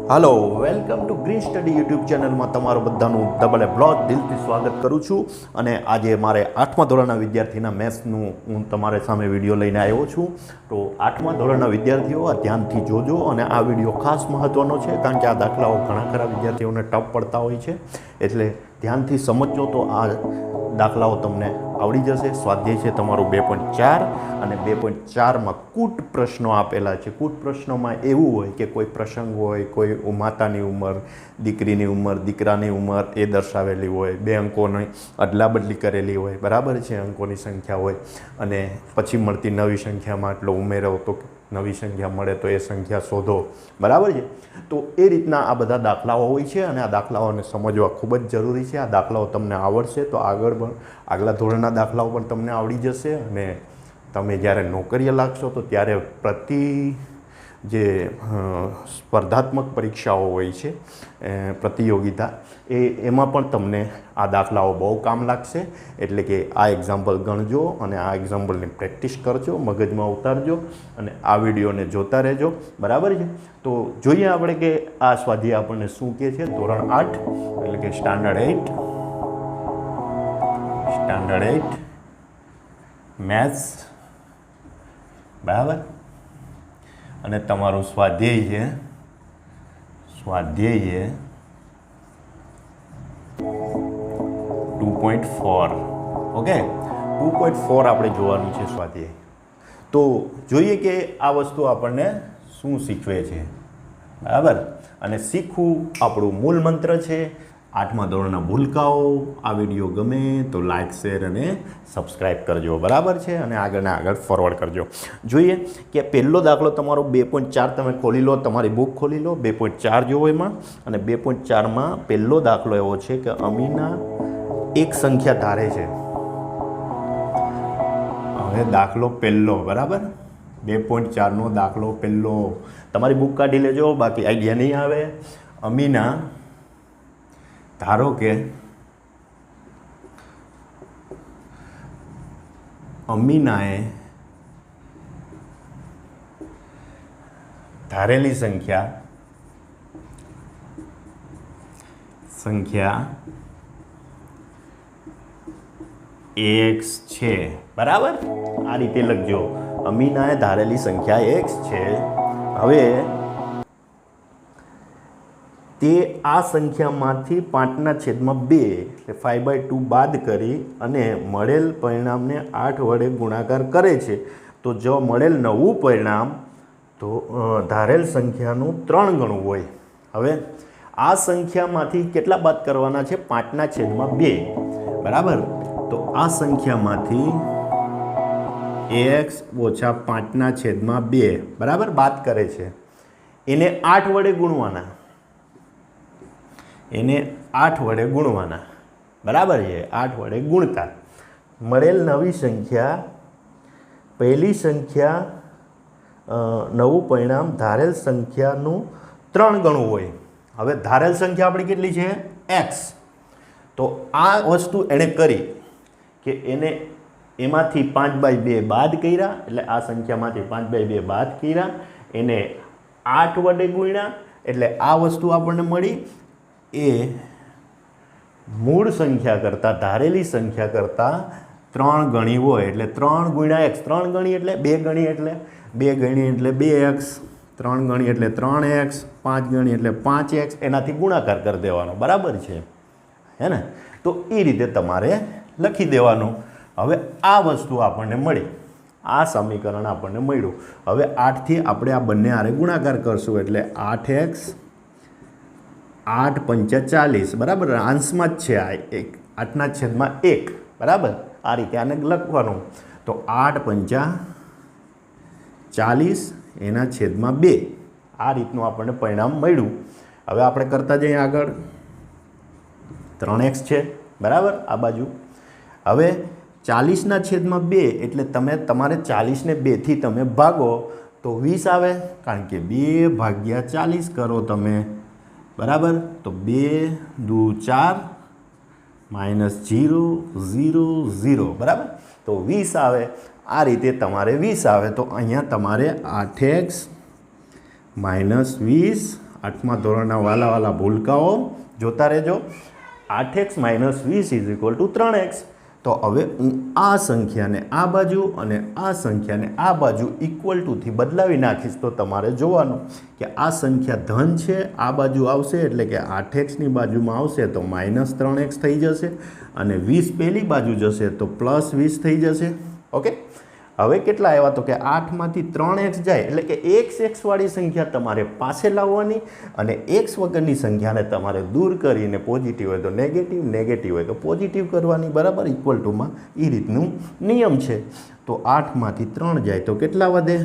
Hello, welcome to green study YouTube ચેનલમાં તમારું બધાનું ડબલ એપ્લોઝ દિલથી સ્વાગત કરું છું. અને આજે મારે 8મા ધોરણના વિદ્યાર્થીના મેથ્સનું હું તમારી સામે વિડીયો લઈને આવ્યો છું. તો 8મા ધોરણના વિદ્યાર્થીઓ આ ધ્યાનથી જોજો, અને આ વિડીયો ખાસ મહત્ત્વનો છે કારણ કે આ દાખલાઓ ઘણા ખરા વિદ્યાર્થીઓને ટફ પડતા હોય છે, એટલે ધ્યાનથી સમજજો તો આ દાખલાઓ તમને આવડી જશે. સ્વાધ્યાય છે તમારું 2.4 અને 2.4માં કૂટ પ્રશ્નો આપેલા છે. કૂટ પ્રશ્નોમાં એવું હોય કે કોઈ પ્રસંગ હોય, કોઈ માતાની ઉંમર, દીકરીની ઉંમર, દીકરાની ઉંમર એ દર્શાવેલી હોય, 2 અંકોની અદલા બદલી કરેલી હોય, બરાબર છે, અંકોની સંખ્યા હોય, અને પછી મળતી નવી સંખ્યામાં એટલો ઉમેરો તો નવી સંખ્યા મળે તો એ સંખ્યા શોધો, બરાબર છે. તો એ રીતના આ બધા દાખલાઓ હોય છે, અને આ દાખલાઓને સમજવા ખૂબ જ જરૂરી છે. આ દાખલાઓ તમને આવડશે તો આગલા ધોરણના દાખલાઓ પણ તમને આવડી જશે, અને તમે જ્યારે નોકરીએ લાગશો તો ત્યારે જે સ્પર્ધાત્મક પરીક્ષાઓ હોય છે, પ્રતિયોગિતા, એમાં પણ તમને આ દાખલાઓ બહુ કામ લાગશે. એટલે કે આ એક્ઝામ્પલ ગણજો અને આ એક્ઝામ્પલની પ્રેક્ટિસ કરજો, મગજમાં ઉતારજો, અને આ વિડીયોને જોતા રહેજો, બરાબર છે. તો જોઈએ આપણે કે આ સ્વાધ્યાય આપણને શું કહે છે. ધોરણ 8 એટલે કે સ્ટાન્ડર્ડ 8 મેથ્સ, બરાબર. અને તમારું સ્વાધ્યાય છે 2.4. ઓકે, 2.4 આપણે જોવાનું છે સ્વાધ્યાય. તો જોઈએ કે આ વસ્તુ આપણને શું શીખવે છે, બરાબર. અને શીખવું આપણું મૂળ મંત્ર છે. 8મા ધોરણના ભૂલકાઓ આ વિડીયો ગમે તો લાઇક, શેર અને સબસ્ક્રાઈબ કરજો, બરાબર છે, અને આગળ ફોરવર્ડ કરજો. જોઈએ કે પહેલો દાખલો તમારો 2.4 તમે ખોલી લો, તમારી બુક ખોલી લો, 2.4 જોવો એમાં. અને 2.4માં પહેલો દાખલો એવો છે કે અમીના એક સંખ્યા ધારે છે. હવે દાખલો પહેલો, બરાબર, 2.4નો દાખલો પહેલો, તમારી બુક કાઢી લેજો, બાકી આઈડિયા નહીં આવે. અમીના, ધારો કે અમીનાએ ધારેલી સંખ્યા x છે, બરાબર. આ રીતે લખજો, અમીનાએ ધારેલી સંખ્યા x છે. હવે તે આ સંખ્યામાંથી 5/2 એટલે 5/2 બાદ કરી અને મળેલ પરિણામને 8 વડે ગુણાકાર કરે છે. તો જો મળેલ નવું પરિણામ તો ધારેલ સંખ્યાનું 3 ગણું હોય. હવે આ સંખ્યામાંથી કેટલા બાદ કરવાના છે? 5/2, બરાબર. તો આ સંખ્યામાંથી x ઓછા 5/2, બરાબર, બાદ કરે છે. એને 8 વડે ગુણવાના, બરાબર છે. 8 વડે ગુણતા મળેલ નવી સંખ્યા, પહેલી સંખ્યા, નવું પરિણામ ધારેલ સંખ્યાનું 3 ગણું હોય. હવે ધારેલ સંખ્યા આપણી કેટલી છે? x. તો આ વસ્તુ એણે કરી કે એમાંથી 5/2 બાદ કર્યા, એટલે આ સંખ્યામાંથી 5/2 બાદ કર્યા, એને 8 વડે ગુણ્યા, એટલે આ વસ્તુ આપણને મળી. એ મૂળ સંખ્યા કરતાં, ધારેલી સંખ્યા કરતાં 3 ગણી હોય, એટલે 3 ગુણ્યા x. 3 ગણી એટલે 2 ગણી એટલે 2x, 3 ગણી એટલે 3x, 5 ગણી એટલે 5x, એનાથી ગુણાકાર કરી દેવાનો, બરાબર છે, હે ને. તો એ રીતે તમારે લખી દેવાનું. હવે આ વસ્તુ આપણને મળી, આ સમીકરણ આપણને મળ્યું. હવે 8થી આપણે આ બંને હારે ગુણાકાર કરશું, એટલે 8x 8 5 40, બરાબર. અંશમાં જ છે આ 8/1, બરાબર. આ રીતે આને લખવાનું. તો 8 5 40 એના છેદમાં 2, આ રીતનું આપણને પરિણામ મળ્યું. હવે આપણે કરતા જઈએ આગળ. 3x છે, બરાબર, આ બાજુ. હવે 40/2 એટલે તમારે 40ને 2થી તમે ભાગો તો 20 આવે, કારણ કે 2/40 કરો તમે, બરાબર. તો 2 દુ 4 -0 0 0, બરાબર. તો 20 આવે. આ રીતે તમારે 20 આવે તો અહીંયા તમારે 8x -20 આઠમા ધોરણના વાલા ભૂલકાઓ જોતા રહેજો. 8x - 20 = 3x. તો હવે હું આ સંખ્યાને આ બાજુ અને આ સંખ્યાને આ બાજુ ઇક્વલ ટુથી બદલાવી નાખીશ. તો તમારે જોવાનું કે આ સંખ્યા ધન છે, આ બાજુ આવશે એટલે કે 8xની બાજુમાં આવશે તો -3x થઈ જશે, અને 20 પેલી બાજુ જશે તો +20 થઈ જશે. ઓકે, હવે કેટલા આવ્યા? તો કે 8માંથી 3x જાય એટલે કે x વાળી સંખ્યા તમારે પાસે લાવવાની, અને x વગરની સંખ્યાને તમારે દૂર કરીને પોઝિટિવ હોય તો નેગેટિવ, નેગેટિવ હોય તો પોઝિટિવ કરવાની. બરાબર, ઇક્વલ ટુમાં એ રીતનું નિયમ છે. તો 8માંથી 3 જાય તો કેટલા વધે?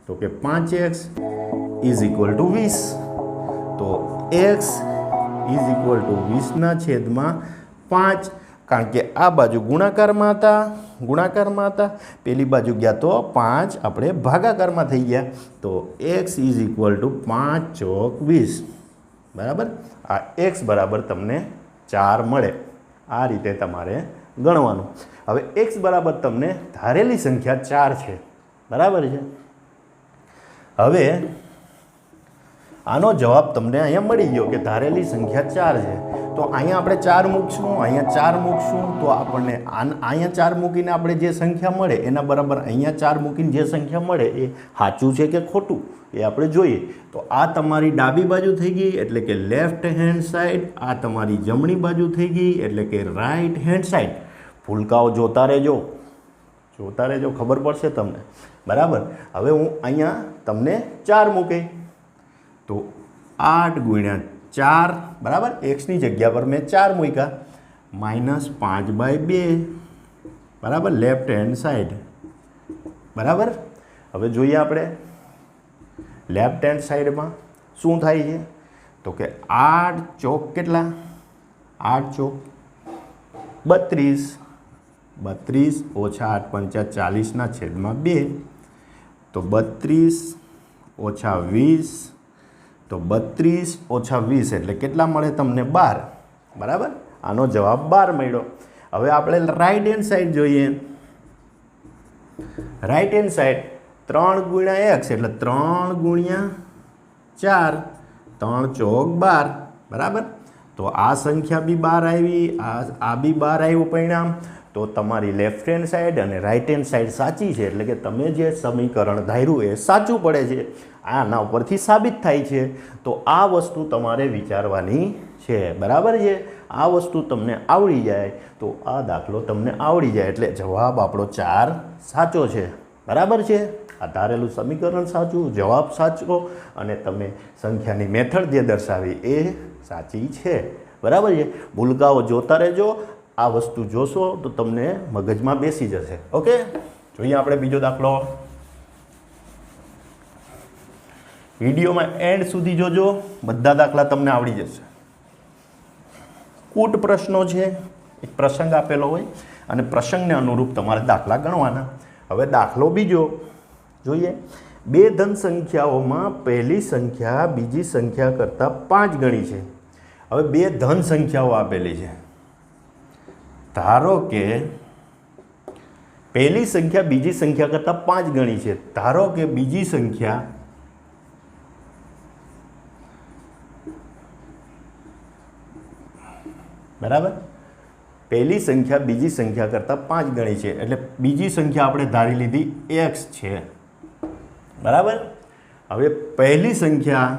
તો કે 5x = 20. તો x = 20/5, કારણ કે આ બાજુ ગુણાકારમાં હતા, પેલી બાજુ ગયા તો 5 આપણે ભાગાકારમાં થઈ ગયા. તો x = 5 × 20. બરાબર, આ x બરાબર તમને 4 મળે. આ રીતે તમારે ગણવાનું. હવે x બરાબર તમને ધારેલી સંખ્યા 4 છે. બરાબર છે. હવે આનો જવાબ તમને અહીંયા મળી ગયો કે ધારેલી સંખ્યા 4 છે. તો અહીંયા આપણે 4 મૂકશું, અહીંયા 4 મૂકશું, તો આપણને અહીંયા 4 મૂકીને આપણે જે સંખ્યા મળે એના બરાબર અહીંયા 4 મૂકીને જે સંખ્યા મળે એ સાચું છે કે ખોટું એ આપણે જોઈએ. તો આ તમારી ડાબી બાજુ થઈ ગઈ એટલે કે લેફ્ટ હેન્ડ સાઈડ, આ તમારી જમણી બાજુ થઈ ગઈ એટલે કે રાઈટ હેન્ડ સાઈડ. ભૂલકાઓ જોતા રહેજો, ખબર પડશે તમને. બરાબર, હવે હું અહીંયા તમને 4 મૂકે તો 8 × 4, બરાબર, એક્સની જગ્યા પર મેં 4 મૂક્યા, -5/2, બરાબર, લેફ્ટ હેન્ડ સાઈડ. બરાબર, હવે જોઈએ આપણે લેફ્ટ હેન્ડ સાઈડમાં શું થાય છે. તો કે 8 ચોક કેટલા? 8 ચોક 32, 32 - 8 × 5 = 40/2. તો 32 - 20, તો 32 - 20 એટલે કેટલા મળે તમને? 12. બરાબર, આનો જવાબ 12 મળ્યો. હવે આપણે રાઈટ હેન્ડ સાઈડ જોઈએ. રાઈટ હેન્ડ સાઈડ 3 × x એટલે 3 × 4, 3 ચોક 12. બરાબર, તો આ સંખ્યા બી 12 આવી, આ બી 12 આવ્યું પરિણામ. તો તમારી લેફ્ટ હેન્ડ સાઈડ અને રાઈટ હેન્ડ સાઈડ સાચી છે, એટલે કે તમે જે સમીકરણ ધાર્યું એ સાચું પડે છે. આના ઉપરથી સાબિત થાય છે. તો આ વસ્તુ તમારે વિચારવાની છે. બરાબર છે. આ વસ્તુ તમને આવડી જાય તો આ દાખલો તમને આવડી જાય એટલે જવાબ આપણો 4 સાચો છે. બરાબર છે. આ ધારેલું સમીકરણ સાચું, જવાબ સાચો, અને તમે સંખ્યાની મેથડ જે દર્શાવી એ સાચી છે. બરાબર છે. ભૂલકાઓ જોતા રહેજો. આ વસ્તુ જોશો તો તમને મગજમાં બેસી જશે. ઓકે, જોઈએ આપણે બીજો દાખલો. વિડીયોમાં એન્ડ સુધી જોજો, બધા દાખલા તમને આવડી જશે. કૂટ પ્રશ્નો છે, એક પ્રસંગ આપેલો હોય અને પ્રસંગને અનુરૂપ તમારે દાખલા ગણવાના. હવે દાખલો બીજો જોઈએ. 2 ધન સંખ્યાઓમાં પહેલી સંખ્યા બીજી સંખ્યા કરતાં 5 ગણી છે. હવે 2 ધન સંખ્યાઓ આપેલી છે. ધારો કે પહેલી સંખ્યા બીજી સંખ્યા કરતાં 5 ગણી છે. ધારો કે બીજી સંખ્યા બરાબર, પહેલી સંખ્યા બીજી સંખ્યા કરતાં 5 ગણી છે. એટલે બીજી સંખ્યા આપણે ધારી લીધી x છે. બરાબર, હવે પહેલી સંખ્યા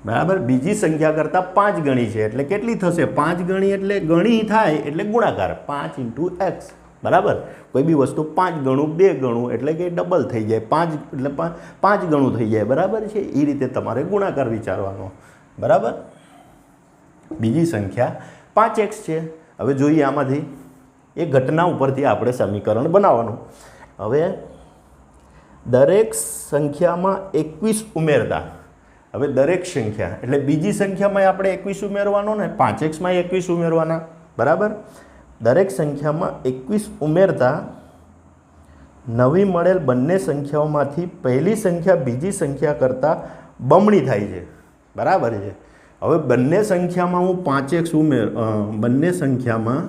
બરાબર બીજી સંખ્યા કરતાં 5 ગણી છે. એટલે કેટલી થશે? 5 ગણી એટલે ગણી થાય એટલે ગુણાકાર 5 × x. બરાબર, કોઈ બી વસ્તુ 5 ગણું 2 ગણું એટલે કે ડબલ થઈ જાય, 5 એટલે 5 ગણું થઈ જાય. બરાબર છે. એ રીતે તમારે ગુણાકાર વિચારવાનો. બરાબર, બીજી સંખ્યા 5x છે. હવે જોઈએ આમાંથી એ ઘટના ઉપરથી આપણે સમીકરણ બનાવવાનું. હવે દરેક સંખ્યામાં 21 ઉમેરતા, હવે દરેક સંખ્યા એટલે બીજી સંખ્યામાં આપણે 21 ઉમેરવાનો ને 5x માં 21 ઉમેરવાના. બરાબર, દરેક સંખ્યામાં 21 ઉમેરતા નવી મળેલ બંને સંખ્યાઓમાંથી પહેલી સંખ્યા બીજી સંખ્યા કરતાં બમણી થાય છે. બરાબર છે. હવે બંને સંખ્યામાં હું 5x બંને સંખ્યામાં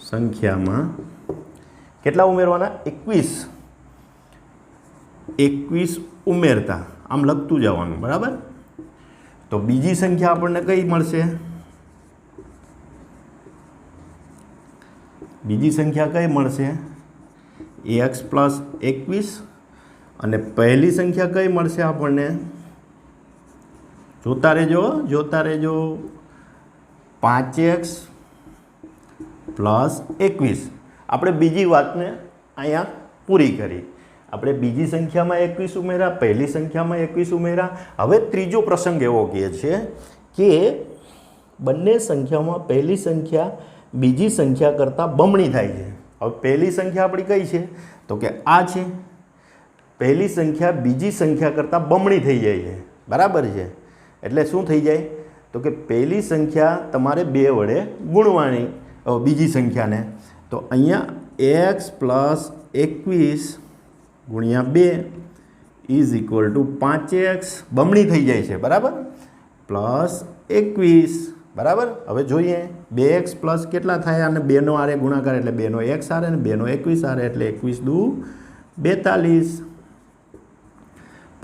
સંખ્યામાં કેટલા ઉમેરવાના? 21. 21 ઉમેરતા આમ લખતું જવાનું, બરાબર. તો બીજી સંખ્યા આપણને કઈ મળશે? બીજી સંખ્યા કઈ મળશે? x plus 21. અને પહેલી સંખ્યા કઈ મળશે આપણને? જોતા રહેજો 5x પ્લસ 21. આપણે બીજી વાતને અહીંયા પૂરી કરી. આપણે બીજી સંખ્યામાં 21 ઉમેર્યા, પહેલી સંખ્યામાં 21 ઉમેર્યા. હવે ત્રીજો પ્રસંગ એવો કહે છે કે બંને સંખ્યામાં પહેલી સંખ્યા બીજી સંખ્યા કરતાં બમણી થાય છે. હવે પહેલી સંખ્યા આપણી કઈ છે? તો કે આ છે. પહેલી સંખ્યા બીજી સંખ્યા કરતાં બમણી થઈ જાય છે, બરાબર છે. એટલે શું થઈ જાય? તો કે પહેલી સંખ્યા તમારે 2 વડે ગુણવાની બીજી સંખ્યાને. તો અહીંયા x પ્લસ 21 ગુણ્યા 2 ઇઝ ઇક્વલ ટુ 5x બમણી થઈ જાય છે, બરાબર, પ્લસ 21, બરાબર. હવે જોઈએ 2x પ્લસ કેટલા થાય? અને 2નો આરે ગુણાકાર એટલે 2નો x આરે અને 2નો 21 આરે એટલે 21 દુ 42.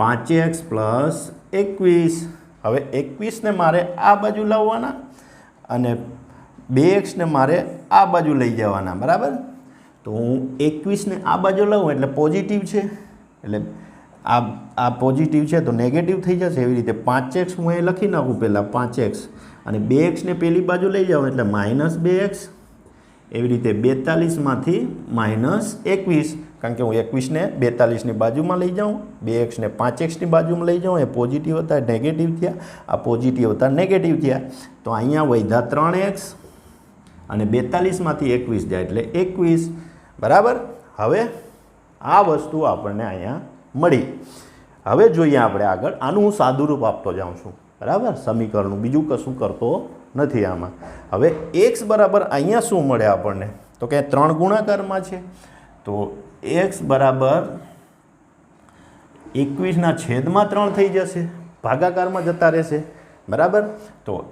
5x plus 21. હવે 21ને મારે આ બાજુ લાવવાના અને 2xને મારે આ બાજુ લઈ જવાના, બરાબર. તો હું 21ને આ બાજુ લઉં એટલે પોઝિટિવ છે, એટલે આ પોઝિટિવ છે તો નેગેટિવ થઈ જશે. એવી રીતે 5x હું અહીં લખી નાખું પહેલાં 5x અને 2xને પેલી બાજુ લઈ જાઉં એટલે -2x. એવી રીતે 42માંથી -21, કારણ કે હું 21ને 42ની બાજુમાં લઈ જાઉં, 2xને 5xની બાજુમાં લઈ જાઉં. એ પોઝિટિવ હતા નેગેટિવ થયા, આ પોઝિટિવ હતા નેગેટિવ થયા. તો અહીંયા વધ્યા 3x અને 42માંથી 21 જાય એટલે 21, બરાબર. હવે આ વસ્તુ આપણને અહીંયા મળી. હવે જોઈએ આપણે આગળ. આનું હું સાદુરૂપ આપતો જાઉં છું, બરાબર, સમીકરણનું. બીજું કશું કરતો નથી આમાં. હવે x બરાબર અહીંયા શું મળે આપણને? તો કે 3 ગુણાકારમાં છે. તો x બરાબર 21/3 થઈ જશે, ભાગાકારમાં જતા રહેશે, બરાબર. તો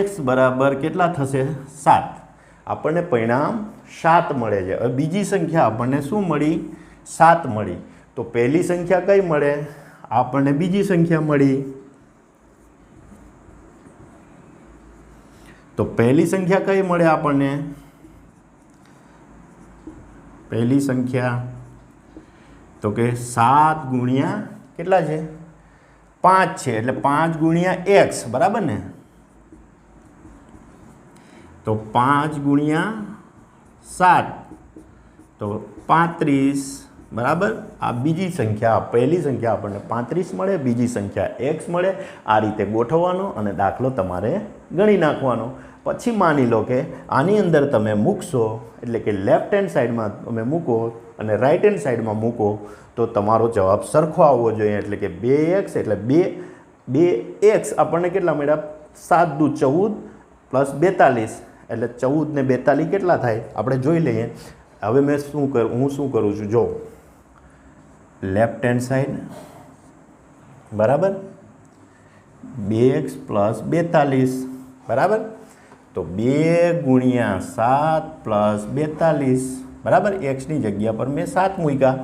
x બરાબર કેટલા થશે? 7. આપણને પરિણામ 7 મળે છે. હવે બીજી સંખ્યા આપણને શું મળી? 7 મળી. તો પહેલી સંખ્યા કઈ મળે? આપણને બીજી સંખ્યા મળી. તો પહેલી સંખ્યા કઈ મળે આપણને? પહેલી સંખ્યા તો કે 7 ગુણ્યા કેટલા છે? 5 છે, એટલે 5 ગુણ્યા x, બરાબર ને. તો 5 ગુણ્યા 7 તો 35, બરાબર. આ બીજી સંખ્યા, પહેલી સંખ્યા આપણને 35 મળે, બીજી સંખ્યા x મળે. આ રીતે ગોઠવવાનો અને દાખલો તમારે ગણી નાખવાનો. પછી માની લો કે આની અંદર તમે મૂકશો, એટલે કે લેફ્ટ હેન્ડ સાઈડમાં તમે મૂકો અને રાઈટ હેન્ડ સાઈડમાં મૂકો તો તમારો જવાબ સરખો આવવો જોઈએ. એટલે કે 2x એટલે 2x આપણને કેટલા મળ્યા? 7 દુ 14 પ્લસ 42 એટલે 14 ને 42 કેટલા થાય? આપણે જોઈ લઈએ. હવે હું શું કરું છું? જો લેફ્ટ હેન્ડ સાઈડ, બરાબર, 2x પ્લસ 42, બરાબર. તો 2 ગુણ્યા 7 પ્લસ 42, બરાબર. એક્સની જગ્યા પર મેં 7 મૂક્યા.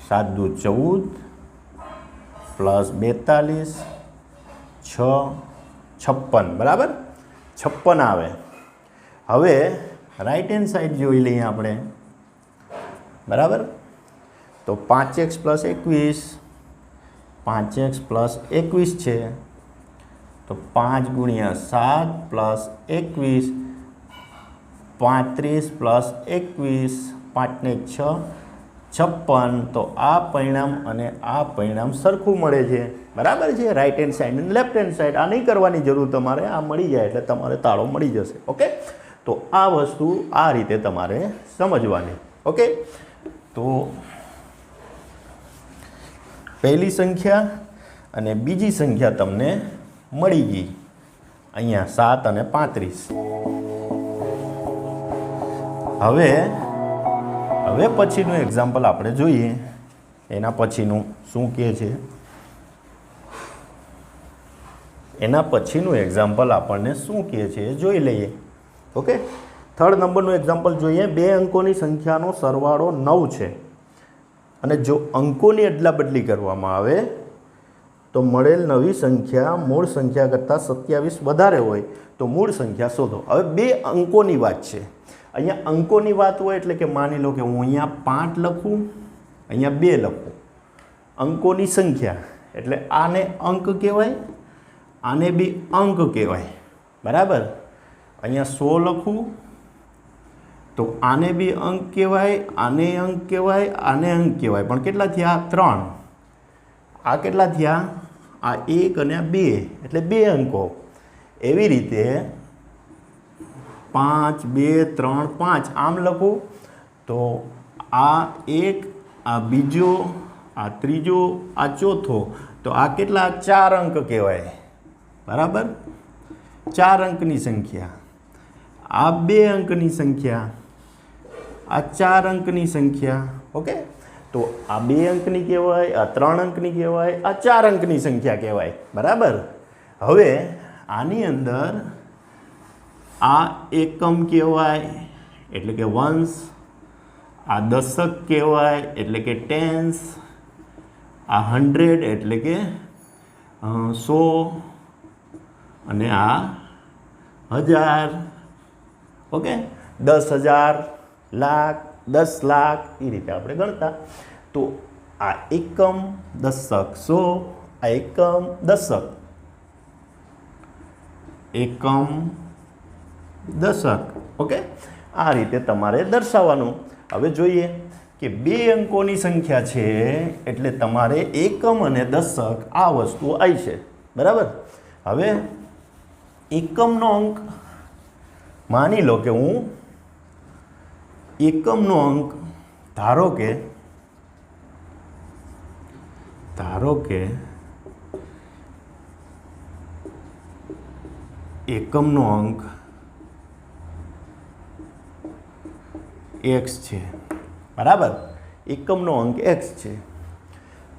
7 દુ 14 પ્લસ 42 6 56, બરાબર. 56 આવે. હવે રાઈટ હેન્ડ સાઈડ જોઈ લઈએ આપણે, બરાબર. તો 5x પ્લસ 21, 5x પ્લસ 21 છે. તો 5 ગુણ્યા 7 પ્લસ 21, 35 પ્લસ 21, 5 ને 6 56. તો આ પરિણામ અને આ પરિણામ સરખું મળે છે, બરાબર છે. રાઈટ હેન્ડ સાઈડ અને લેફ્ટ હેન્ડ સાઈડ. આ નહીં કરવાની જરૂર તમારે, આ મળી જાય એટલે તમારે તાળો મળી જશે. ઓકે. તો આ વસ્તુ આ રીતે તમારે સમજવાની. ઓકે. તો પહેલી સંખ્યા અને બીજી સંખ્યા તમને મળી ગઈ અહીંયા 7 અને 35. હવે પછીનું એક્ઝામ્પલ આપણે જોઈએ. એના પછીનું શું કહે છે? એના પછીનું એક્ઝામ્પલ આપણને શું કહે છે એ જોઈ લઈએ. ઓકે, થર્ડ નંબરનું એક્ઝામ્પલ જોઈએ. 2 અંકોની સંખ્યાનો સરવાળો 9 છે અને જો અંકોની અદલા બદલી કરવામાં આવે તો મળેલ નવી સંખ્યા મૂળ સંખ્યા કરતાં 27 વધારે હોય તો મૂળ સંખ્યા શોધો. હવે 2 અંકોની વાત છે. અહીંયા અંકોની વાત હોય એટલે કે માની લો કે હું અહીંયા 5 લખું, અહીંયા 2 લખું. અંકોની સંખ્યા એટલે આને અંક કહેવાય, આને બી અંક કહેવાય. બરાબર. અહીંયા 100 લખું તો આને બી અંક કહેવાય, આને અંક કહેવાય, આને અંક કહેવાય. પણ કેટલા થયા? 3. આ કેટલા થયા? આ 1 અને આ 2 એટલે 2 અંકો. એવી રીતે 5 2 3 5 આમ લખું તો આ 1, આ બીજો, આ ત્રીજો, આ ચોથો, તો આ કેટલા? 4 અંક કહેવાય. બરાબર. 4 અંકની સંખ્યા. આ 2 અંકની સંખ્યા, આ 4 અંકની સંખ્યા. ઓકે, તો આ 2 અંકની કહેવાય, આ 3 અંકની કહેવાય, આ 4 અંકની સંખ્યા કહેવાય. બરાબર. હવે આની અંદર આ એકમ કહેવાય એટલે કે વંશ, આ દશક કહેવાય એટલે કે ટેન્સ, આ 100 એટલે કે 100 અને આ 1000. ઓકે, 10,000, લાખ, 10 લાખ એ રીતે આપણે ગણતા. તો આ એકમ, દશક, 100, આ એકમ, દશક, એકમ, દશક. ઓકે, આ રીતે તમારે દર્શાવવાનું. હવે જોઈએ કે 2 અંકોની સંખ્યા છે એટલે તમારે એકમ અને દશક આ વસ્તુ આવી છે. બરાબર. હવે એકમનો અંક માની લો કે હું એકમનો અંક ધારો કે એકમનો અંક x છે. બરાબર. એકમનો અંક x છે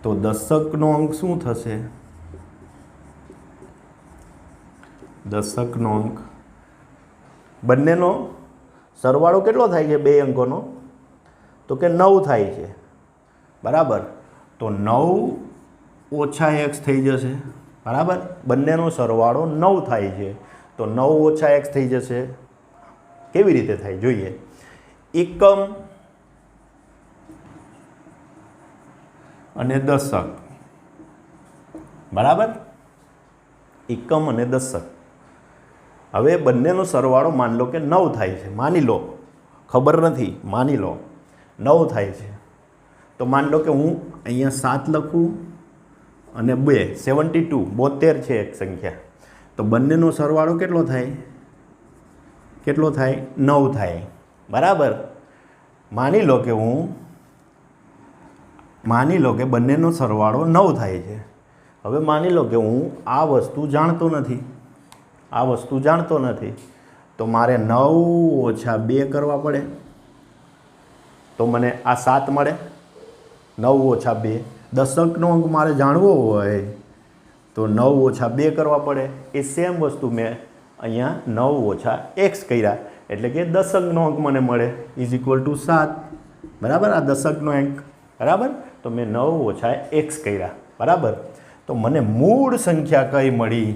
તો દશકનો અંક શું થશે? દશકનો અંક બંનેનો સરવાળો કેટલો થાય છે 2 અંકોનો? તો કે 9 થાય છે. બરાબર. તો 9 ઓછા x થઈ જશે. બરાબર. બંનેનો સરવાળો 9 થાય છે તો 9 ઓછા x થઈ જશે. કેવી રીતે થાય જોઈએ. એકમ અને દશક. બરાબર. એકમ અને દશક. હવે બંનેનો સરવાળો માની લો કે 9 થાય છે. માની લો, ખબર નથી, માની લો 9 થાય છે. તો માની લો કે હું અહીંયા 7 લખું અને 2, 72, 72 છે એક સંખ્યા. તો બંનેનો સરવાળો કેટલો થાય? કેટલો થાય? 9 થાય. બરાબર. માની લો કે બંનેનો સરવાળો 9 થાય છે. હવે માની લો કે હું આ વસ્તુ જાણતો નથી, તો મારે 9 ઓછા 2 કરવા પડે તો મને આ 7 મળે. 9 ઓછા 2. દશકનો અંક મારે જાણવો હોય તો 9 ઓછા 2 કરવા પડે. એ સેમ વસ્તુ મેં અહીંયા 9 ઓછા x કર્યા એટલે કે દશકનો અંક મને મળે ઇઝ ઇક્વલ ટુ 7. બરાબર. આ દશકનો અંક. બરાબર. તો મેં 9 ઓછા x કર્યા. બરાબર. તો મને મૂળ સંખ્યા કઈ મળી?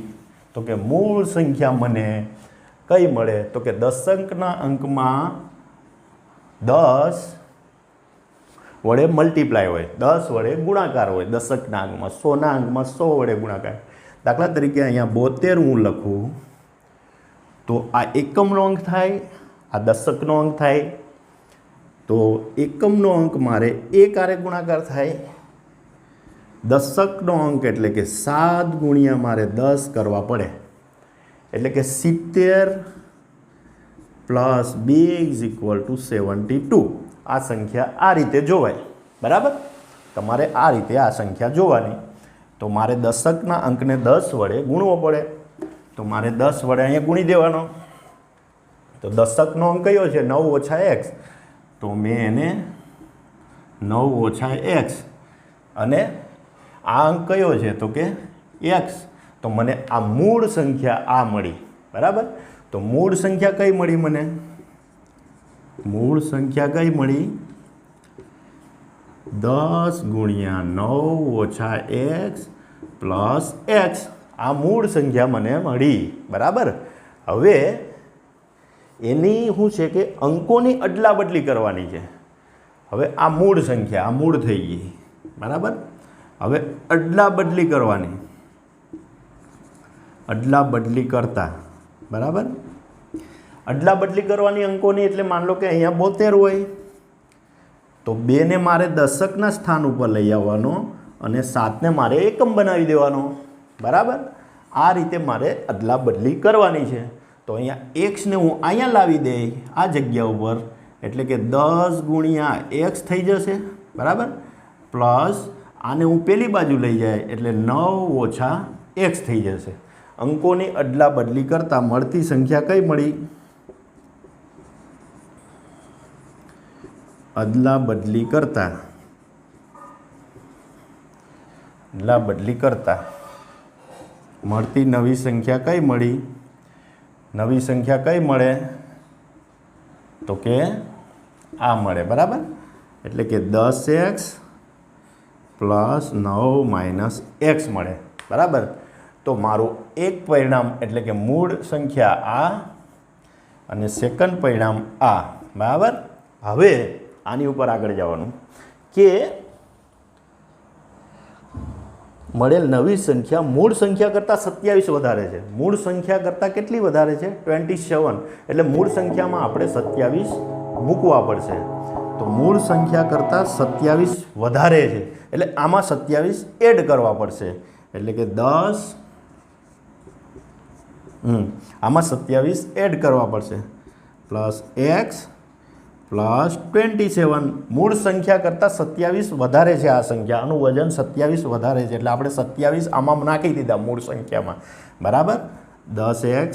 તો કે મૂળ સંખ્યા મને કઈ મળે? તો કે દશકના અંકમાં 10 વડે મલ્ટીપ્લાય હોય, 10 વડે ગુણાકાર હોય. દશકના અંકમાં 100ના અંકમાં 100 વડે ગુણાકાર. દાખલા તરીકે અહીંયા 72 હું લખું તો આ એકમનો અંક થાય, આ દશકનો અંક થાય. તો એકમનો અંક મારે 1 હારે ગુણાકાર થાય. દશકનો અંક એટલે કે 7 ગુણ્યા મારે 10 કરવા પડે એટલે કે 70 પ્લસ 2 ઇઝ ઇક્વલ ટુ 72. આ સંખ્યા આ રીતે જોવાય. બરાબર. તમારે આ રીતે આ સંખ્યા જોવાની. તો મારે દશકના અંકને 10 વડે ગુણવો પડે. તો મારે 10 વડે અહીંયા ગુણી દેવાનો. તો દશકનો અંક કયો છે? 9 ઓછા x. તો મેં એને 9 ઓછા x અને આ અંક કયો છે? તો કે x. તો તો મને આ મૂળ સંખ્યા આ મળી, બરાબર. તો મૂળ સંખ્યા કઈ મળી મને? મૂળ સંખ્યા કઈ મળી? 10 ગુણ્યા 9 ઓછા x પ્લસ x. આ મૂળ સંખ્યા મને મળી, બરાબર. હવે એની શું છે કે અંકોની અદલા બદલી કરવાની છે. હવે આ મૂળ સંખ્યા, આ મૂળ થઈ ગઈ, બરાબર. હવે અદલા બદલી કરવાની, અદલા બદલી કરતા, બરાબર. અદલા બદલી કરવાની અંકોની, એટલે માન લો કે અહીંયા 72 હોય તો 2ને મારે દશકના સ્થાન ઉપર લઈ આવવાનો અને 7ને મારે એકમ બનાવી દેવાનો, બરાબર. આ રીતે મારે અદલા બદલી કરવાની છે. તો અહીંયા xને હું અહીંયા લાવી દઈ આ જગ્યા ઉપર, એટલે કે 10 ગુણ્યા x થઈ જશે, બરાબર. પ્લસ આને હું પેલી બાજુ લઈ જાય એટલે 9 ઓછા x થઈ જશે. અંકોની અદલા બદલી કરતાં મળતી સંખ્યા કઈ મળી? અદલા બદલી કરતાં મળતી નવી સંખ્યા કઈ મળી? નવી સંખ્યા કઈ મળે? તો કે આ મળે, બરાબર. એટલે કે 10x પ્લસ 9 માઇનસ x મળે, બરાબર. તો મારું એક પરિણામ એટલે કે મૂળ સંખ્યા આ અને સેકન્ડ પરિણામ આ, બરાબર. હવે આની ઉપર આગળ જવાનું કે મળેલ નવી સંખ્યા મૂળ સંખ્યા કરતાં 27 વધારે છે. મૂળ સંખ્યા કરતાં કેટલી વધારે છે? 27. એટલે મૂળ સંખ્યામાં આપણે 27 મૂકવા પડશે. તો મૂળ સંખ્યા કરતાં 27 વધારે છે એટલે આમાં 27 એડ કરવા પડશે. એટલે કે 10 આમાં 27 એડ કરવા પડશે પ્લસ x પ્લસ 27. મૂળ સંખ્યા કરતાં 27 વધારે છે આ સંખ્યા, આનું વજન 27 વધારે છે એટલે આપણે 27 આમાં નાખી દીધા મૂળ સંખ્યામાં, બરાબર. 10x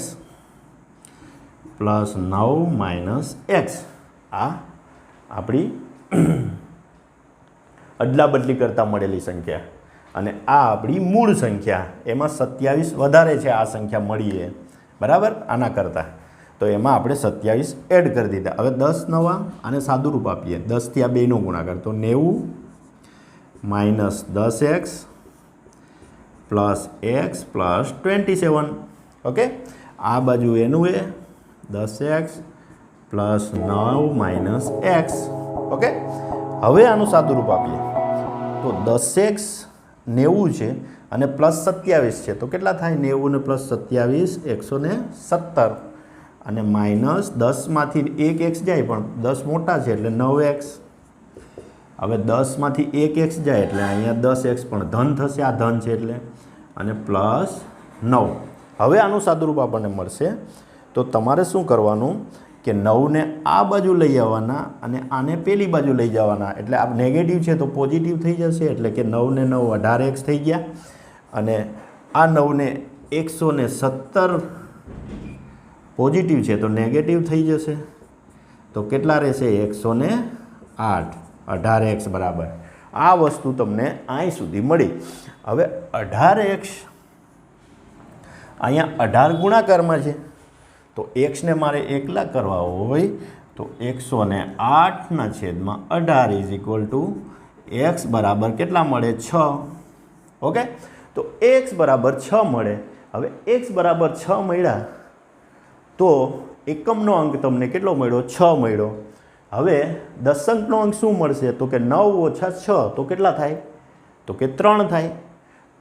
plus 9 minus x. આ આપણી અદલા બદલી કરતાં મળેલી સંખ્યા અને આ આપણી મૂળ સંખ્યા, એમાં 27 વધારે છે આ સંખ્યા મળી છે, બરાબર, આના કરતાં. તો એમાં આપણે 27 એડ કરી દીધા. હવે 10 નવા આને સાદું રૂપ આપીએ, 10 થી આ બેનો ગુણાકાર, તો 90 minus 10x plus x plus 27. Okay, આ બાજુ એનું એ 10x plus 9 minus x. Okay, હવે આનું સાદું રૂપ આપીએ તો 10x 90 છે અને પ્લસ 27 છે, તો કેટલા થાય? 90 ને પ્લસ 27 117 અને માઇનસ 10માંથી 1x જાય પણ 10 મોટા છે એટલે 9x. હવે 10માંથી 1x જાય એટલે અહીંયા 10x પણ ધન થશે, આ ધન છે એટલે, અને પ્લસ 9. હવે આનું સાદુરૂપ આપણને મળશે. તો તમારે શું કરવાનું કે 9ને આ બાજુ લઈ આવવાના અને આને પેલી બાજુ લઈ જવાના, એટલે આ નેગેટિવ છે તો પોઝિટિવ થઈ જશે, એટલે કે 9 ને 9 18x થઈ ગયા અને આ 9ને 117 પોઝિટિવ છે તો નેગેટિવ થઈ જશે. તો કેટલા રહેશે? 108. 18x બરાબર આ વસ્તુ તમને અહીં સુધી મળી. હવે 18x અહીંયા 18 ગુણાકારમાં છે તો xને મારે એકલા કરવા હોય તો 108/18 ઇઝ ઇક્વલ ટુ x બરાબર કેટલા મળે? 6. ઓકે, તો x બરાબર 6 મળે. હવે x બરાબર 6 મળ્યા તો એકમનો અંક તમને કેટલો મળ્યો? 6 મળ્યો. હવે દશંકનો અંક શું મળશે? તો કે 9 ઓછા 6 તો કેટલા થાય? તો કે 3 થાય.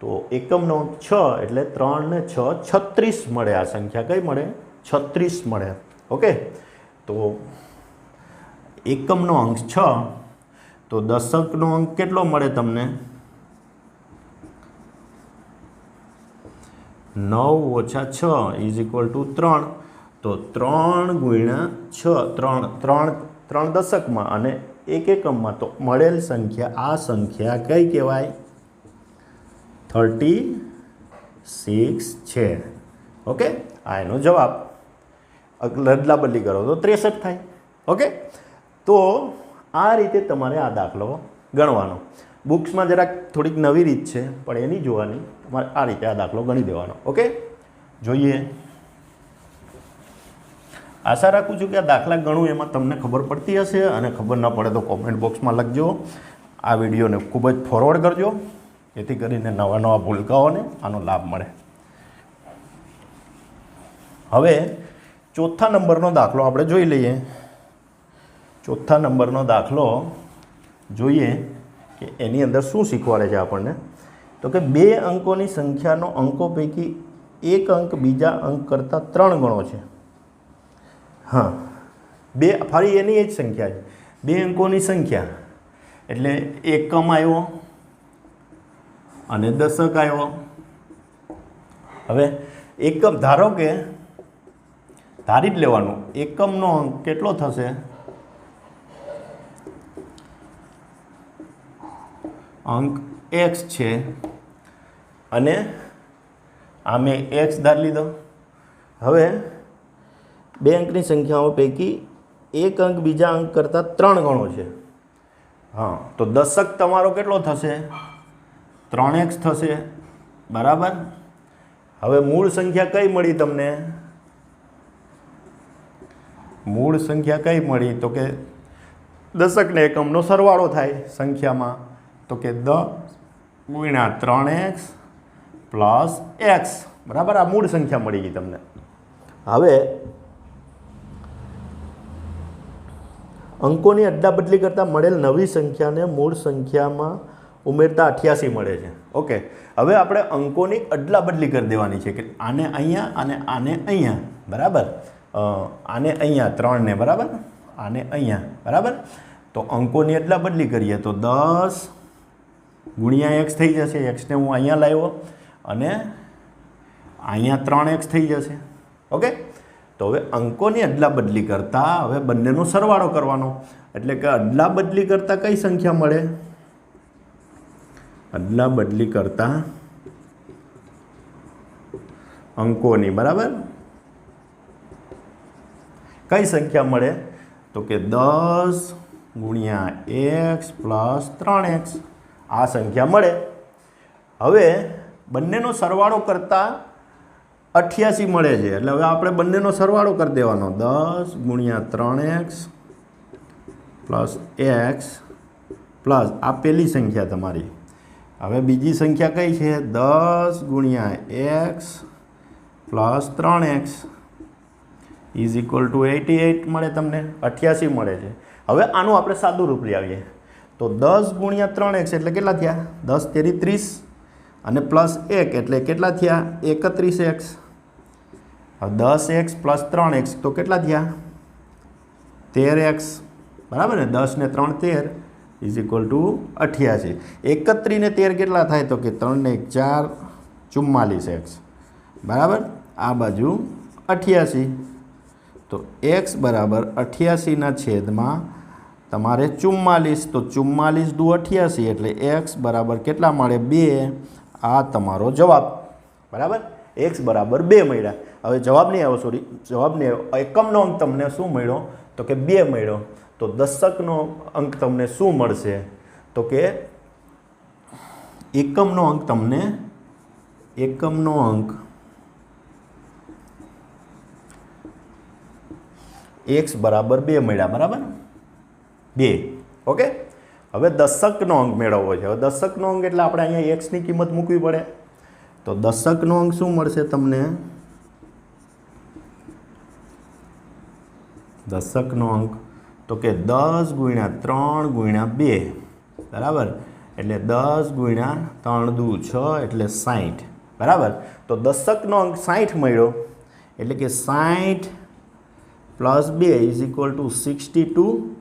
તો એકમનો અંક 6 એટલે 3 ને 6 36 મળે. આ સંખ્યા કઈ મળે? 36 મળે. ઓકે, તો એકમનો અંક 6 તો દશકનો અંક કેટલો મળે તમને? 9 ઓછા 6 ઇઝ ઇક્વલ ટુ 3. તો 3 ગુણ્યા 6 3 દશકમાં અને 1 એકમમાં, તો મળેલ સંખ્યા આ સંખ્યા કઈ કહેવાય? 36 છે. ઓકે, આ એનો જવાબ. અદલા બદલી કરો તો 63 થાય. ઓકે, તો આ રીતે તમારે આ દાખલો ગણવાનો. બુક્સમાં જરાક થોડીક નવી રીત છે, પણ એ નહીં જોવાની, તમારે આ રીતે આ દાખલો ગણી દેવાનો. ઓકે, જોઈએ. આશા રાખું છું કે આ દાખલા ગણું એમાં તમને ખબર પડતી હશે, અને ખબર ન પડે તો કોમેન્ટ બોક્સમાં લખજો. આ વિડીયોને ખૂબ જ ફોરવર્ડ કરજો, જેથી કરીને નવા નવા ભૂલકાઓને આનો લાભ મળે. હવે ચોથા નંબરનો દાખલો આપણે જોઈ લઈએ. ચોથા નંબરનો દાખલો જોઈએ કે એની અંદર શું શીખવાડે છે આપણને. તો કે 2 અંકોની સંખ્યાનો અંકો પૈકી એક અંક બીજા અંક કરતાં 3 ગણો છે. હા, ફરી એની એ જ સંખ્યા છે, 2 અંકોની સંખ્યા એટલે એકમ આવ્યો અને દશક આવ્યો. હવે એકમ ધારો કે ધારી જ લેવાનું, એકમનો અંક કેટલો થશે? અંક x છે, અને આ મેં x ધારી લીધો. હવે 2 અંકની સંખ્યાઓ પૈકી એક અંક બીજા અંક કરતાં 3 ગણો છે. હા, તો દશક તમારો કેટલો થશે? 3x થશે, બરાબર. હવે મૂળ સંખ્યા કઈ મળી તમને? મૂળ સંખ્યા કઈ મળી? તો કે દશક ને એકમનો સરવાળો થાય સંખ્યામાં, તો કે 10 ગુણ્યા 3x પ્લસ x, બરાબર. આ મૂળ સંખ્યા મળી ગઈ તમને. હવે અંકોની અદલાબદલી કરતાં મળેલ નવી સંખ્યાને મૂળ સંખ્યામાં ઉમેરતા 88 મળે છે. ઓકે, હવે આપણે અંકોની અદલાબદલી કરી દેવાની છે કે આને અહીંયા અને આને અહીંયા, બરાબર. આને અહીંયા 3 ને, બરાબર, આને અહીંયા, બરાબર. તો અંકોની અદલાબદલી કરીએ તો 10 ગુણ્યા x થઈ જશે. xને હું અહીંયા લાવ્યો અને અહીંયા 3x થઈ જશે. ઓકે, તો હવે અંકોની અદલાબદલી કરતાં હવે બંનેનો સરવાળો કરવાનો, એટલે કે અદલાબદલી કરતાં કઈ સંખ્યા મળે? અદલાબદલી કરતાં અંકોની, બરાબર, કઈ સંખ્યા મળે? તો કે 10 ગુણ્યા x પ્લસ 3x, આ સંખ્યા મળે. હવે બંનેનો સરવાળો કરતાં 88 મળે છે, એટલે હવે આપણે બંનેનો સરવાળો કરી દેવાનો. 10 ગુણ્યા 3x પ્લસ x પ્લસ આ પહેલી સંખ્યા તમારી. હવે બીજી સંખ્યા કઈ છે? 10 ગુણ્યા x plus 3x is equal to 88 મળે તમને, 88 મળે છે. હવે આનું આપણે સાદું રૂપ લઈ આવીએ તો 10 ગુણ્યા 3x એટલે કેટલા થયા? 10 તેરી 30 અને પ્લસ 1 એટલે કેટલા થયા? 31x. હવે 10x પ્લસ 3x તો કેટલા થયા? 13x, બરાબર ને. 10 ને 3 13 ઇઝ ઇક્વલ ટુ 88. 31 ને 13 કેટલા થાય? તો કે 3 ને 1 4 44x, બરાબર. આ બાજુ 88, તો x બરાબર 88 છેદમાં તમારે 44, તો 44 દુ 88 એટલે x બરાબર કેટલા મળે? 2. આ તમારો જવાબ, બરાબર. x બરાબર 2 મળ્યા. હવે જવાબ નહીં આવ્યો, સોરી, જવાબ નહીં આવ્યો. એકમનો અંક તમને શું મળ્યો? તો કે 2 મળ્યો. તો દશકનો અંક તમને શું મળશે? તો કે એકમનો અંક તમને, એકમનો અંક x બરાબર 2 મળ્યા, બરાબર, 2. ઓકે, હવે દશકનો અંક મેળવવો છે. હવે દશકનો અંક એટલે આપણે અહીંયા x ની કિંમત મૂકવી પડે. તો દશકનો અંક શું મળશે તમને? દશકનો અંક તો કે 10 ગુણ્યા 3 ગુણ્યા 2, બરાબર. એટલે 10 ગુણ્યા 3 દુ 6 એટલે 60, બરાબર. તો દશકનો અંક 60 મળ્યો, એટલે કે 60 પ્લસ 2 ઇઝ ઇક્વલ ટુ 62.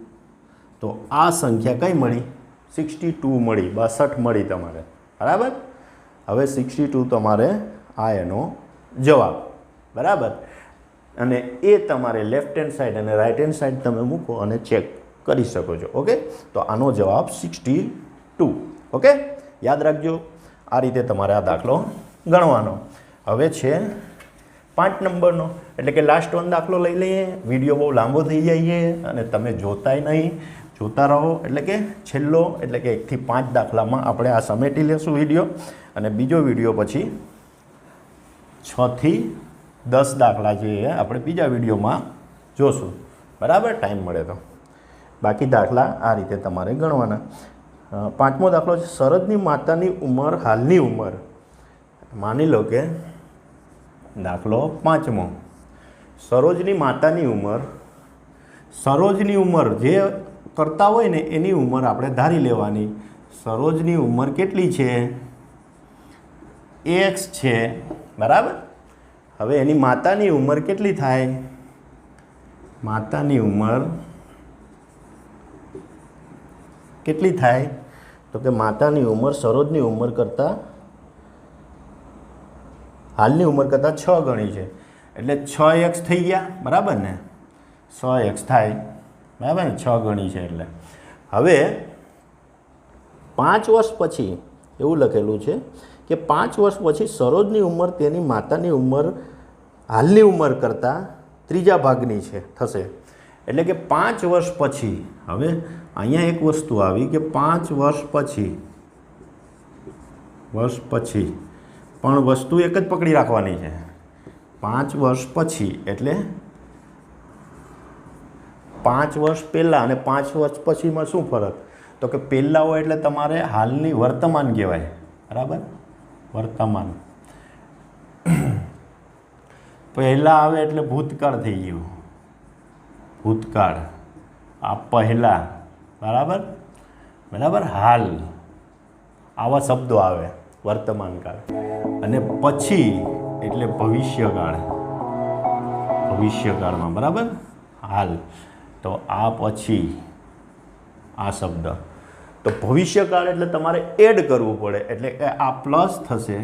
તો આ સંખ્યા કઈ મળી? 62 મળી, 62 મળી તમારે, બરાબર. હવે 62 તમારે આ એનો જવાબ, બરાબર. અને એ તમારે લેફ્ટ હેન્ડ સાઈડ અને રાઈટ હેન્ડ સાઈડ તમે મૂકો અને ચેક કરી શકો છો. ઓકે, તો આનો જવાબ 62. ઓકે, યાદ રાખજો, આ રીતે તમારે આ દાખલો ગણવાનો. હવે છે 5 નંબરનો, એટલે કે લાસ્ટ 1 દાખલો લઈ લઈએ. વિડીયો બહુ લાંબો થઈ જાય અને તમે જોતાય નહીં. જોતા રહો, એટલે કે છેલ્લો એટલે કે 1 થી 5 દાખલામાં આપણે આ સમેટી લેશું વિડીયો, અને બીજો વિડીયો પછી 6 થી 10 દાખલા જે આપણે બીજા વિડીયોમાં જોશું, બરાબર, ટાઈમ મળે તો. બાકી દાખલા આ રીતે તમારે ગણવાના. 5મો દાખલો છે, સરોજની માતાની ઉંમર હાલની ઉંમર. માની લો કે દાખલો 5મો, સરોજની માતાની ઉંમર, સરોજની ઉંમર જે કરતા હોય ને એની ઉંમર આપણે ધારી લેવાની. સરોજની ઉંમર કેટલી છે? x છે, બરાબર. હવે એની માતાની ઉંમર કેટલી થાય? માતાની ઉંમર કેટલી થાય? તો કે માતાની ઉંમર સરોજની ઉંમર કરતાં, હાલની ઉંમર કરતાં 6 ગણી છે, એટલે 6x થઈ ગયા, બરાબર ને? 6x થાય, બરાબર ને? 6 ગણી છે એટલે. હવે 5 વર્ષ પછી એવું લખેલું છે કે 5 વર્ષ પછી સરોજની ઉંમર તેની માતાની ઉંમર હાલની ઉંમર કરતાં 3જા ભાગની છે થશે. એટલે કે 5 વર્ષ પછી, હવે અહીંયા એક વસ્તુ આવી કે 5 વર્ષ પછી પણ વસ્તુ એક જ પકડી રાખવાની છે. 5 વર્ષ પછી એટલે 5 વર્ષ પહેલાં અને 5 વર્ષ પછીમાં શું ફરક? તો કે પહેલાં હોય એટલે તમારે હાલની વર્તમાન કહેવાય, બરાબર? વર્તમાન. પહેલાં આવે એટલે ભૂતકાળ થઈ ગયું, ભૂતકાળ. આ પહેલાં, બરાબર, બરાબર. હાલ, આવા શબ્દો આવે વર્તમાન કાળ. અને પછી એટલે ભવિષ્યકાળ, ભવિષ્યકાળમાં, બરાબર, હાલ. તો આ પછી આ શબ્દ, તો ભવિષ્યકાળ એટલે તમારે એડ કરવું પડે, એટલે કે આ પ્લસ થશે,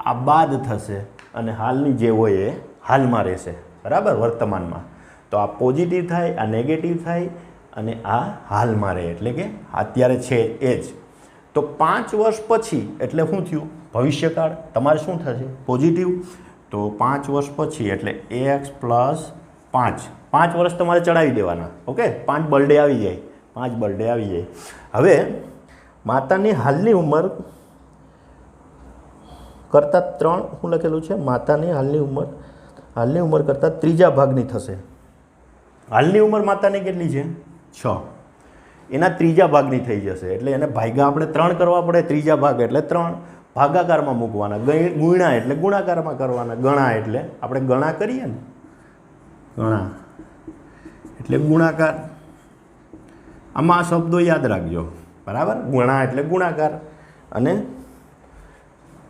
આ બાદ થશે, અને હાલની જે હોય એ હાલમાં રહેશે, બરાબર, વર્તમાનમાં. તો આ પોઝિટિવ થાય, આ નેગેટિવ થાય, અને આ હાલમાં રહે, એટલે કે અત્યારે છે એ જ. તો 5 વર્ષ પછી એટલે શું થયું? ભવિષ્યકાળ. તમારે શું થશે? પોઝિટિવ. તો 5 વર્ષ પછી એટલે x + 5. 5 વર્ષ તમારે ચડાવી દેવાના, ઓકે? 5 બર્થડે આવી જાય, 5 બર્થડે આવી જાય. હવે માતાની હાલની ઉંમર કરતાં 3, શું લખેલું છે? માતાની હાલની ઉંમર કરતાં 3જા ભાગની થશે. હાલની ઉંમર માતાની કેટલી છે? 6. એના 3જા ભાગની થઈ જશે, એટલે એને ભાગ્યા આપણે 3 કરવા પડે. 3જા ભાગ એટલે 3, ભાગાકારમાં મૂકવાના. ગુણ્યા એટલે ગુણાકારમાં કરવાના. ગણા એટલે આપણે ગણા કરીએ ને, ગણા એટલે ગુણાકાર. આમાં આ શબ્દો યાદ રાખજો, બરાબર? ગણા એટલે ગુણાકાર, અને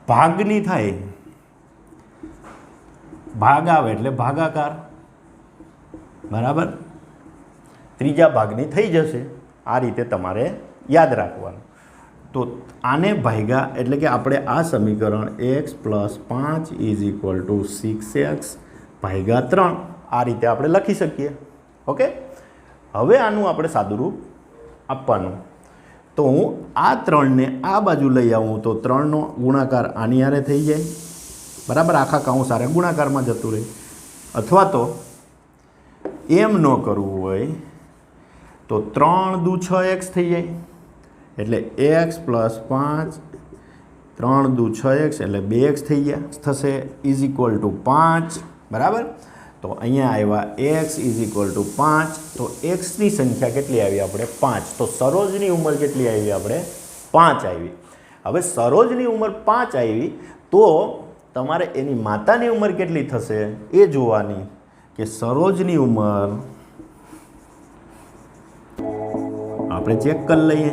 ભાગની થાય, ભાગ આવે એટલે ભાગાકાર, બરાબર. 3જા ભાગની થઈ જશે. આ રીતે તમારે યાદ રાખવાનું. તો આને ભાગ્યા એટલે કે આપણે આ સમીકરણ x + 5 = 6x ભાગ્યા 3 આ રીતે આપણે લખી શકીએ, ઓકે? હવે આનું આપણે સાદું રૂપ આપવાનું. તો હું આ 3ને આ બાજુ લઈ આવું તો 3નો ગુણાકાર આની હારે થઈ જાય, બરાબર? આખા કાઉન્સ હારે ગુણાકારમાં જતું રહે. અથવા તો એમ ન કરવું હોય તો 3 દુ 6x થઈ જાય, એટલે x + 5, 3 દુ 6x એટલે 2x થઈ ગયા થશે, = 5, બરાબર? તો અહીંયા આવ્યા x = 5. તો xની સંખ્યા કેટલી આવી આપણે? 5. તો સરોજની ઉંમર કેટલી આવી આપણે? 5 આવી. હવે સરોજની ઉંમર 5 આવી તો તમારે એની માતાની ઉંમર કેટલી થશે એ જોવાની, કે સરોજની ઉંમર આપણે ચેક કરી લઈએ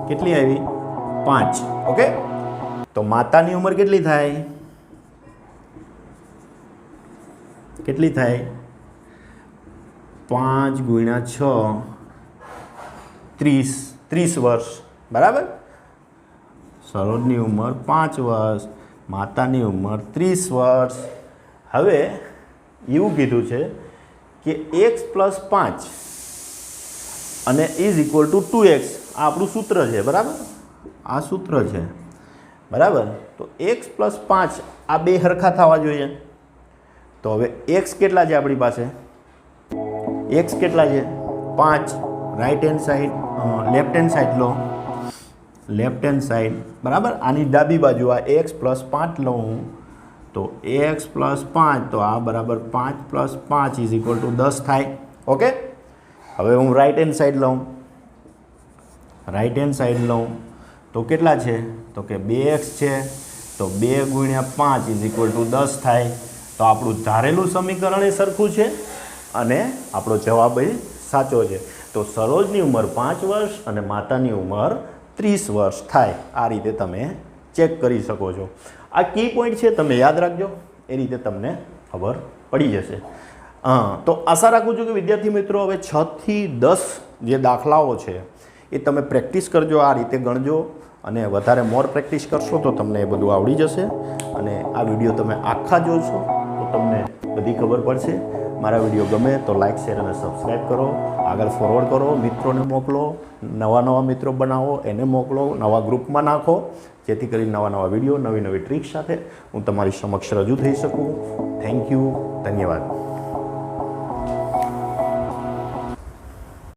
કેટલી આવી? 5, ઓકે? તો માતાની ઉંમર કેટલી થાય? કેટલી થાય? 5 × 6 30 વર્ષ, બરાબર? સરોજની ઉંમર 5 વર્ષ, માતાની ઉંમર 30 વર્ષ. હવે એવું કીધું છે કે x + 5 અને = 2x આ આપણું સૂત્ર છે, બરાબર? આ સૂત્ર છે, બરાબર? તો x + 5 આ બે સરખા થવા જોઈએ. તો હવે x કેટલા છે આપણી પાસે? x કેટલા છે? 5. Right hand side left hand side લો, લેફ્ટ હેન્ડ સાઈડ બરાબર, આની ડાબી બાજુ આ એક્સ પ્લસ 5 લઉં તો એક્સ પ્લસ 5 તો આ બરાબર 5 પ્લસ 5 ઇઝ ઇક્વલ ટુ 10 થાય. ઓકે, હવે હું રાઈટ હેન્ડ સાઈડ લઉં, રાઈટ હેન્ડ સાઈડ લઉં તો કેટલા છે તો કે 2x છે તો 2 ગુણ્યા 5 ઇઝ ઇક્વલ ટુ 10 થાય. તો આપણું ધારેલું સમીકરણ એ સરખું છે અને આપણો જવાબ એ સાચો છે. તો સરોજની ઉંમર 5 વર્ષ અને માતાની ઉંમર 30 વર્ષ થાય. આ રીતે તમે ચેક કરી શકો છો. આ કી પોઈન્ટ છે, તમે યાદ રાખજો, એ રીતે તમને ખબર પડી જશે. તો આશા રાખું છું કે વિદ્યાર્થી મિત્રો હવે 6 થી 10 જે દાખલાઓ છે એ તમે પ્રેક્ટિસ કરજો, આ રીતે ગણજો અને વધારે મોર પ્રેક્ટિસ કરશો તો તમને એ બધું આવડી જશે. અને આ વિડીયો તમે આખા જોશો તો તમને બધી ખબર પડશે. મારા વિડીયો ગમે તો લાઇક, શેર અને સબસ્ક્રાઈબ કરો, આગળ ફોરવર્ડ કરો, મિત્રોને મોકલો, નવા મિત્રો બનાવો, એને મોકલો, નવા ગ્રુપમાં નાખો, જેથી કરી નવા વિડીયો, નવી ટ્રીક સાથે હું તમારી સમક્ષ રજૂ થઈ શકું. થેન્ક યુ, ધન્યવાદ.